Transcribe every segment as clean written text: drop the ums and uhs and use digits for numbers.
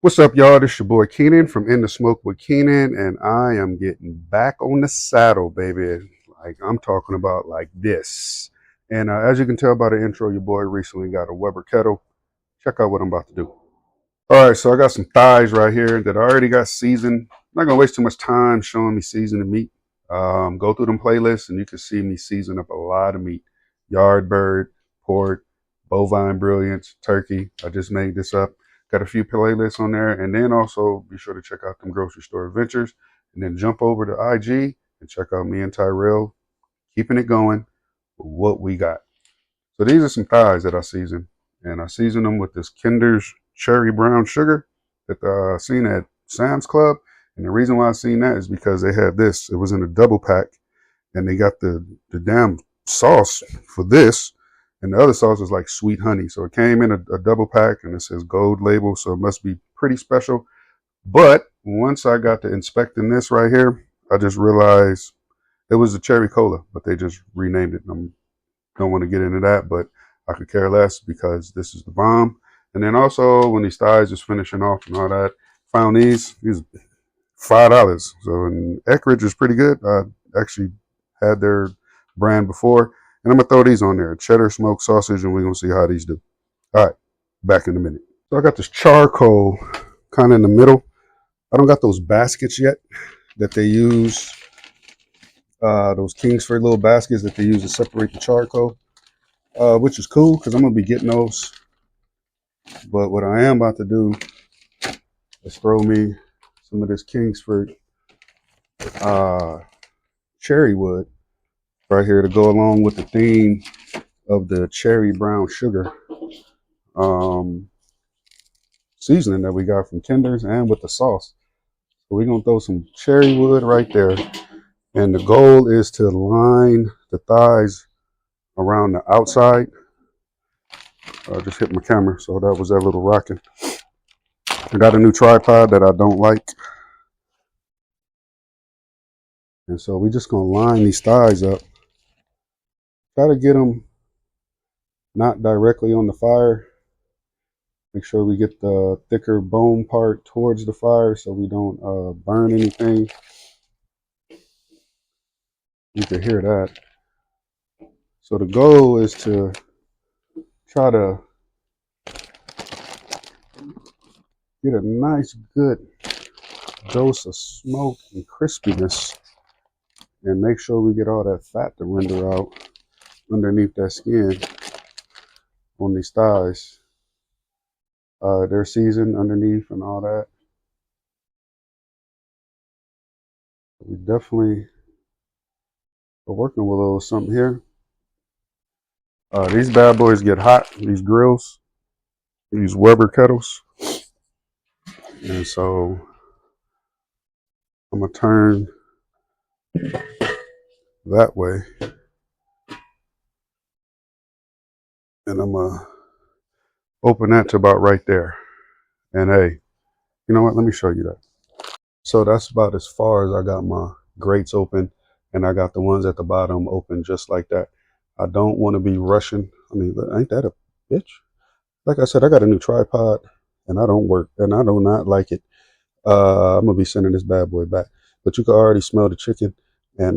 What's up, y'all? This your boy Keenan from In the Smoke with Keenan, and I am getting back on the saddle, baby. Like, I'm talking about like this. And as you can tell by the intro, your boy recently got a Weber Kettle. Check out what I'm about to do. All right, so I got some thighs right here that I already got seasoned. I'm not gonna waste too much time showing me seasoning meat. Go through them playlists, and you can see me season up a lot of meat: yardbird, pork, bovine brilliance, turkey. I just made this up. Got a few playlists on there, and then also be sure to check out them grocery store adventures, and then jump over to IG and check out me and Tyrell keeping it going with what we got. So these are some thighs that I season, and I season them with this Kinder's cherry brown sugar that I seen at Sam's Club. And the reason why I seen that is because they had this. It was in a double pack, and they got the damn sauce for this, and the other sauce is like sweet honey. So it came in a double pack, and it says gold label, so it must be pretty special. But once I got to inspecting this right here, I just realized it was a cherry cola, but they just renamed it. I don't want to get into that, but I could care less because this is the bomb. And then also when these thighs is finishing off and all that, found these $5. So and Eckridge is pretty good. I actually had their brand before, and I'm gonna throw these on there: cheddar smoked sausage, and we're gonna see how these do. All right, back in a minute. So I got this charcoal kind of in the middle. I don't got those baskets yet that they use. Those Kingsford little baskets that they use to separate the charcoal, which is cool because I'm gonna be getting those. But what I am about to do is throw me some of this Kingsford cherry wood right here to go along with the theme of the cherry brown sugar seasoning that we got from Kinder's and with the sauce. So we're gonna throw some cherry wood right there, and the goal is to line the thighs around the outside. I just hit my camera, so that was that little rocking. I got a new tripod that I don't like, and so we're just gonna line these thighs up. Try to get them not directly on the fire. Make sure we get the thicker bone part towards the fire so we don't burn anything. You can hear that. So the goal is to try to get a nice good dose of smoke and crispiness, and make sure we get all that fat to render out underneath that skin on these thighs. They're seasoned underneath and all that. We definitely are working with a little something here. These bad boys get hot, these grills, these Weber kettles. And so I'm gonna turn that way, and I'm gonna open that to about right there. And hey, you know what? Let me show you that. So that's about as far as I got my grates open, and I got the ones at the bottom open just like that. I don't want to be rushing. I mean, ain't that a bitch? Like I said, I got a new tripod, and I don't work, and I do not like it. I'm gonna be sending this bad boy back, but you can already smell the chicken, and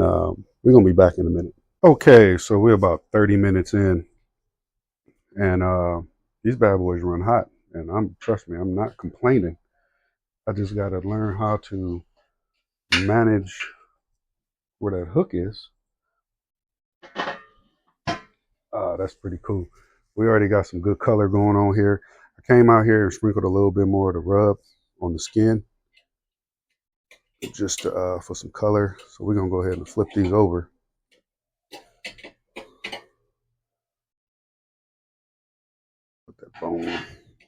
we're gonna be back in a minute. Okay, so we're about 30 minutes in, and these bad boys run hot, and trust me, I'm not complaining. I just gotta learn how to manage where that hook is. That's pretty cool. We already got some good color going on here. I came out here and sprinkled a little bit more of the rub on the skin, just for some color. So we're gonna go ahead and flip these over.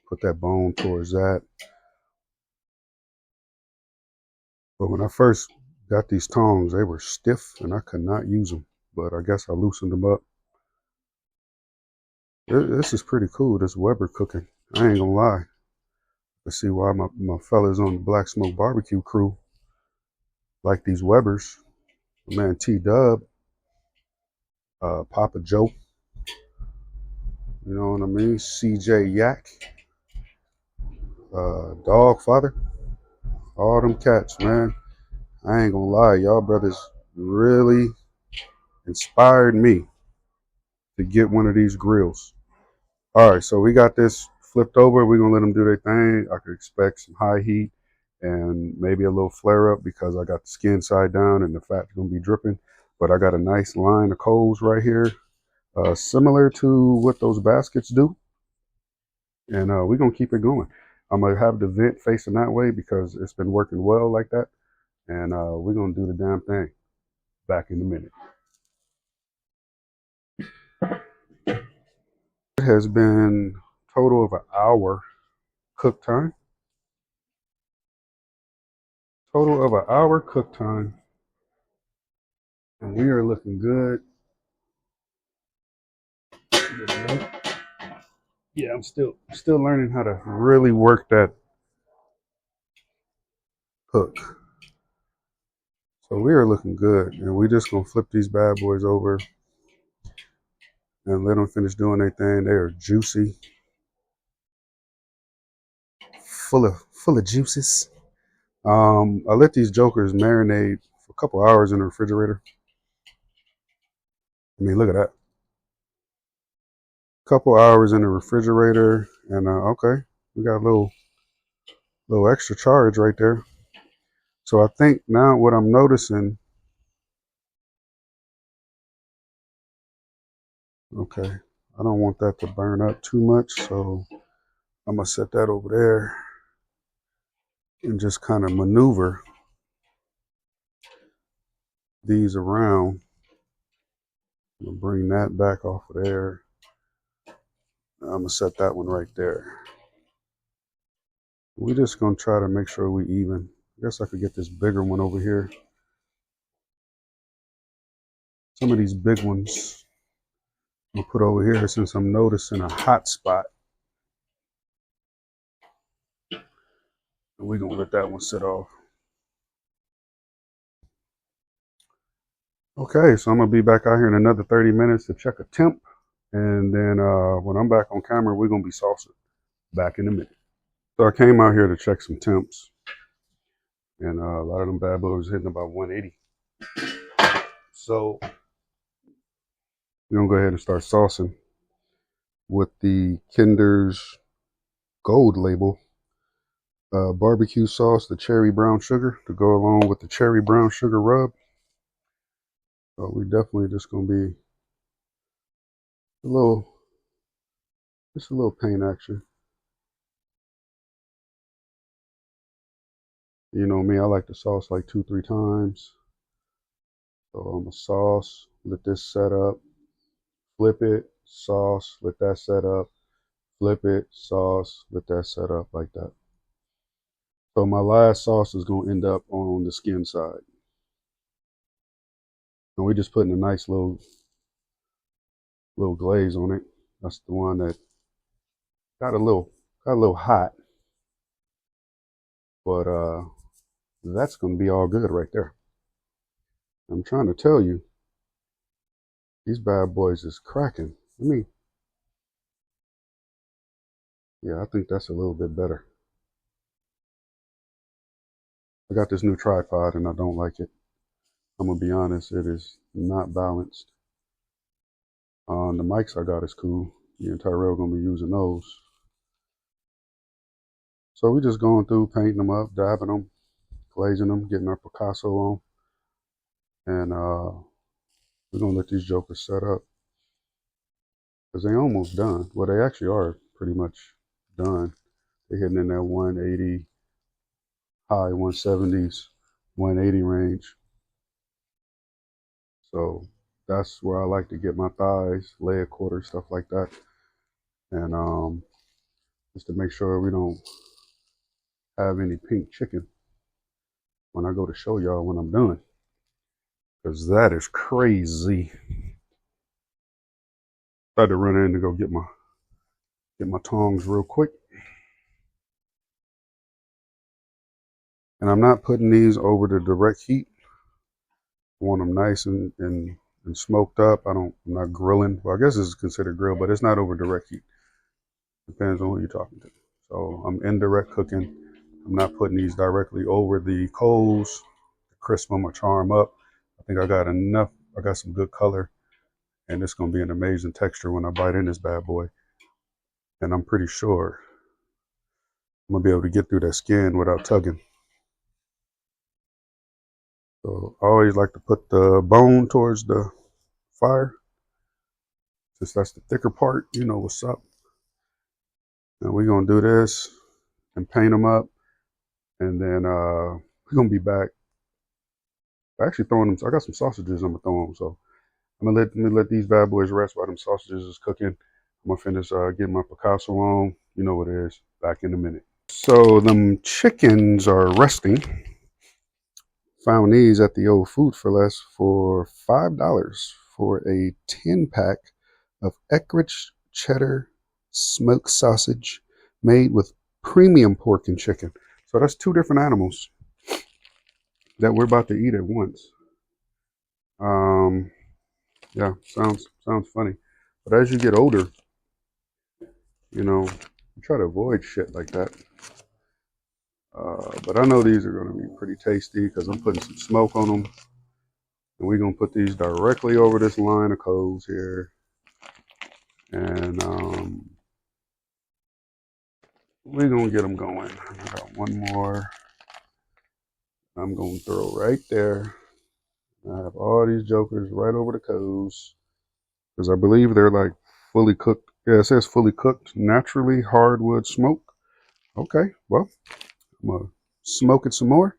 Put that bone towards that. But when I first got these tongs, they were stiff and I could not use them. But I guess I loosened them up. This is pretty cool, this Weber cooking. I ain't gonna lie. Let's see why my fellas on the Black Smoke Barbecue crew like these Webers. My man T-Dub, Papa Joe, you know what I mean? CJ Yak. Dog father, all them cats, man. I ain't gonna lie, y'all brothers really inspired me to get one of these grills. All right, so we got this flipped over. We're gonna let them do their thing. I could expect some high heat and maybe a little flare up because I got the skin side down and the fat's gonna be dripping. But I got a nice line of coals right here, similar to what those baskets do. And we're gonna keep it going. I'm gonna have the vent facing that way because it's been working well like that. And we're gonna do the damn thing. Back in a minute. It has been a total of an hour cook time. Total of an hour cook time. And we are looking good. Yeah, I'm still learning how to really work that hook. So we are looking good. And we just gonna flip these bad boys over and let them finish doing their thing. They are juicy. Full of juices. I let these jokers marinate for a couple hours in the refrigerator. I mean, look at that. Couple hours in the refrigerator, and okay, we got a little extra charge right there. So I think now what I'm noticing, okay, I don't want that to burn up too much, so I'm gonna set that over there and just kind of maneuver these around. I'm gonna bring that back off of there. I'm gonna set that one right there. We're just gonna try to make sure we even. I guess I could get this bigger one over here. Some of these big ones I'll put over here since I'm noticing a hot spot. And we're gonna let that one sit off. Okay, so I'm gonna be back out here in another 30 minutes to check a temp. And then when I'm back on camera, we're gonna be salsa. Back in a minute. So I came out here to check some temps. And a lot of them bad boys hitting about 180. So we're gonna go ahead and start saucing with the Kinder's Gold label barbecue sauce, the cherry brown sugar to go along with the cherry brown sugar rub. So we definitely just gonna be just a little paint action. You know me, I like the sauce like 2-3 times. So I'm gonna sauce, let this set up, flip it, sauce, let that set up, flip it, sauce, let that set up like that. So my last sauce is gonna end up on the skin side. And we just putting a nice little glaze on it. That's the one that got a little hot. But that's gonna be all good right there. I'm trying to tell you, these bad boys is cracking. Yeah, I think that's a little bit better. I got this new tripod and I don't like it. I'm gonna be honest, it is not balanced. The mics I got is cool. Me and Tyrell gonna be using those. So we just going through, painting them up, dabbing them, glazing them, getting our Picasso on. And we're gonna let these jokers set up. Because they almost done. Well, they actually are pretty much done. They're hitting in that 180, high 170s, 180 range. So that's where I like to get my thighs, leg quarters, stuff like that. And just to make sure we don't have any pink chicken when I go to show y'all when I'm done. Because that is crazy. I had to run in to go get my tongs real quick. And I'm not putting these over the direct heat. I want them nice and smoked up. I'm not grilling. Well, I guess this is considered grill, but it's not over direct heat. Depends on who you're talking to. So I'm indirect cooking. I'm not putting these directly over the coals to crisp them or char them up. I think I got enough. I got some good color, and it's going to be an amazing texture when I bite in this bad boy. And I'm pretty sure I'm going to be able to get through that skin without tugging. So I always like to put the bone towards the fire, since that's the thicker part. You know what's up. And we're going to do this and paint them up. And then we're going to be back. Actually throwing them. I got some sausages I'm going to throw them. So I'm going to let these bad boys rest while them sausages is cooking. I'm going to finish getting my Picasso on. You know what it is. Back in a minute. So them chickens are resting. Found these at the old Food for Less for $5 for a 10-pack of Eckrich cheddar smoked sausage made with premium pork and chicken. So that's two different animals that we're about to eat at once. Yeah, sounds funny. But as you get older, you know, you try to avoid shit like that. But I know these are going to be pretty tasty because I'm putting some smoke on them. And we're going to put these directly over this line of coals here. And we're going to get them going. I got one more I'm going to throw right there. I have all these jokers right over the coals because I believe they're like fully cooked. Yeah, it says fully cooked, naturally hardwood smoke. Okay, well, I'm going to smoke it some more.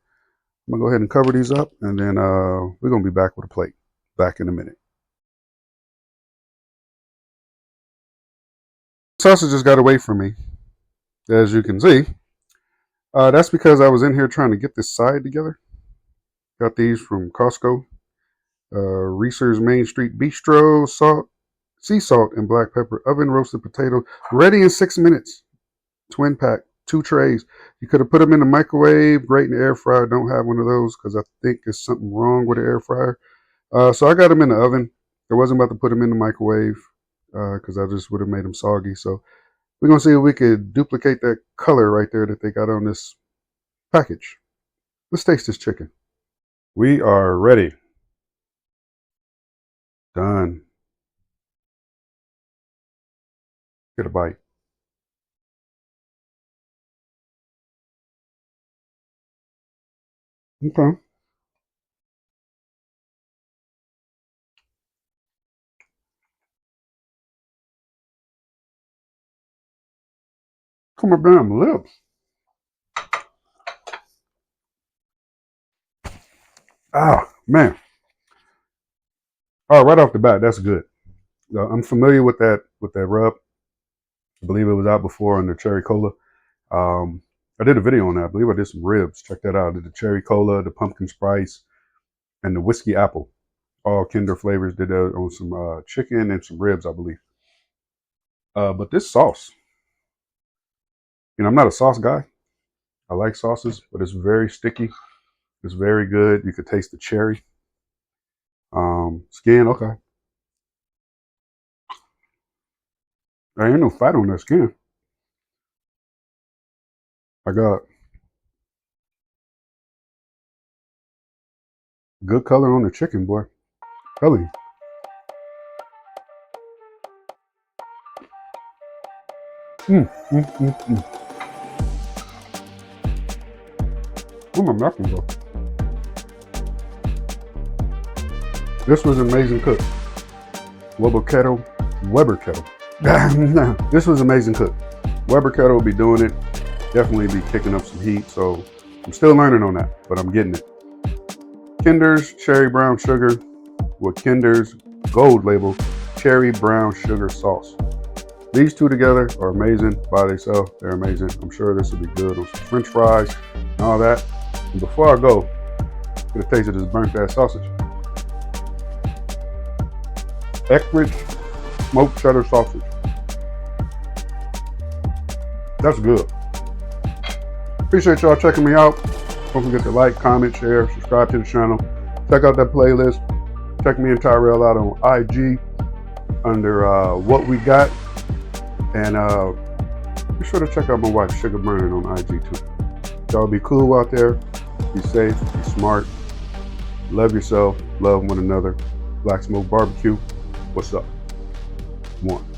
I'm going to go ahead and cover these up, and then we're going to be back with a plate. Back in a minute. Sausages got away from me, as you can see. That's because I was in here trying to get this side together. Got these from Costco. Reese's Main Street Bistro, salt, sea salt, and black pepper, oven roasted potato, ready in 6 minutes. Twin pack, 2 trays. You could have put them in the microwave, grate in the air fryer. Don't have one of those because I think there's something wrong with the air fryer. So I got them in the oven. I wasn't about to put them in the microwave because I just would have made them soggy. So we're going to see if we could duplicate that color right there that they got on this package. Let's taste this chicken. We are ready. Done. Get a bite. Okay. Come up down my lips. Ah, man. Oh, right off the bat, that's good. I'm familiar with that rub. I believe it was out before on the cherry cola. I did a video on that. I believe I did some ribs. Check that out. I did the cherry cola, the pumpkin spice, and the whiskey apple. All Kinder flavors. Did that on some chicken and some ribs, I believe. But this sauce, I'm not a sauce guy. I like sauces, but it's very sticky. It's very good. You could taste the cherry. Skin, okay. There ain't no fat on that skin. I got good color on the chicken, boy. Telling you. Where my napkin go? This was amazing cook. Weber Kettle. This was amazing cook. Weber Kettle will be doing it. Definitely be kicking up some heat. So I'm still learning on that, but I'm getting it. Kinder's cherry brown sugar with Kinder's gold label cherry brown sugar sauce. These two together are amazing by themselves. They're amazing. I'm sure this will be good on some French fries and all that. And before I go, get a taste of this burnt ass sausage. Eckrich smoked cheddar sausage. That's good. Appreciate y'all checking me out. Don't forget to like, comment, share, subscribe to the channel. Check out that playlist. Check me and Tyrell out on IG under What We Got. And be sure to check out my wife, Sugar Burning, on IG too. Y'all be cool out there. Be safe. Be smart. Love yourself. Love one another. Black Smoke Barbecue. What's up? One.